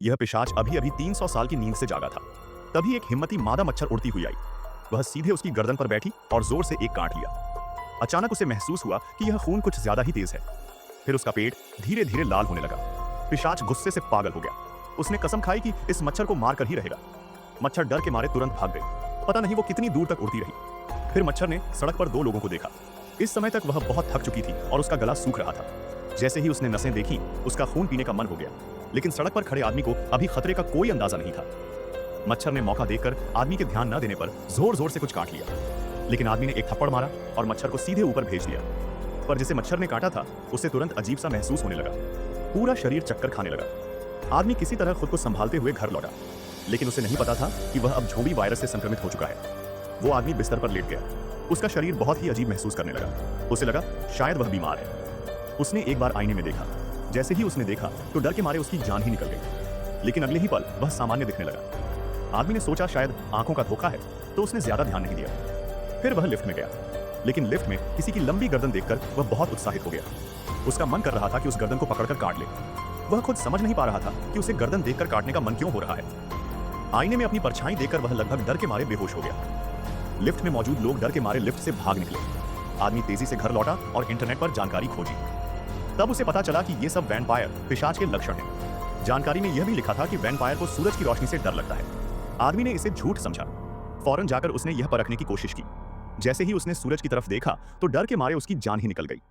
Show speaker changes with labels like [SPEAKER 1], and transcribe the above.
[SPEAKER 1] यह पिशाच अभी अभी 300 साल की नींद से जागा था। तभी एक हिम्मती मादा मच्छर उड़ती हुई आई। वह सीधे उसकी गर्दन पर बैठी और जोर से एक काट लिया। अचानक उसे महसूस हुआ कि यह खून कुछ ज्यादा ही तेज है। फिर उसका पेट धीरे धीरे लाल होने लगा। पिशाच गुस्से से पागल हो गया। उसने कसम खाई कि इस मच्छर को मार कर ही रहेगा। मच्छर डर के मारे तुरंत भाग गई। पता नहीं वो कितनी दूर तक उड़ती रही। फिर मच्छर ने सड़क पर 2 लोगों को देखा। इस समय तक वह बहुत थक चुकी थी और उसका गला सूख रहा था। जैसे ही उसने नसें देखी, उसका खून पीने का मन हो गया। लेकिन सड़क पर खड़े आदमी को अभी खतरे का कोई अंदाजा नहीं था। मच्छर ने मौका देखकर आदमी के ध्यान न देने पर जोर जोर से कुछ काट लिया। लेकिन आदमी ने एक थप्पड़ मारा और मच्छर को सीधे ऊपर भेज दिया। पर जिसे मच्छर ने काटा था, उसे तुरंत अजीब सा महसूस होने लगा। पूरा शरीर चक्कर खाने लगा। आदमी किसी तरह खुद को संभालते हुए घर लौटा। लेकिन उसे नहीं पता था कि वह अब झोंबी वायरस से संक्रमित हो चुका है। वो आदमी बिस्तर पर लेट गया। उसका शरीर बहुत ही अजीब महसूस करने लगा। उसे लगा शायद वह बीमार है। उसने एक बार आईने में देखा। जैसे ही उसने देखा तो डर के मारे उसकी जान ही निकल गई। लेकिन अगले ही पल वह सामान्य दिखने लगा। आदमी ने सोचा शायद आंखों का धोखा है, तो उसने ज्यादा ध्यान नहीं दिया। फिर वह लिफ्ट में गया। लेकिन लिफ्ट में किसी की लंबी गर्दन देखकर वह बहुत उत्साहित हो गया। उसका मन कर रहा था कि उस गर्दन को पकड़कर काट ले। वह खुद समझ नहीं पा रहा था कि उसे गर्दन देखकर काटने का मन क्यों हो रहा है। आईने में अपनी परछाई देखकर वह लगभग डर के मारे बेहोश हो गया। लिफ्ट में मौजूद लोग डर के मारे लिफ्ट से भाग निकले। आदमी तेजी से घर लौटा और इंटरनेट पर जानकारी खोजी। तब उसे पता चला कि ये सब वैम्पायर पिशाच के लक्षण हैं। जानकारी में यह भी लिखा था कि वैम्पायर को सूरज की रोशनी से डर लगता है। आदमी ने इसे झूठ समझा। फौरन जाकर उसने यह परखने की कोशिश की। जैसे ही उसने सूरज की तरफ देखा तो डर के मारे उसकी जान ही निकल गई।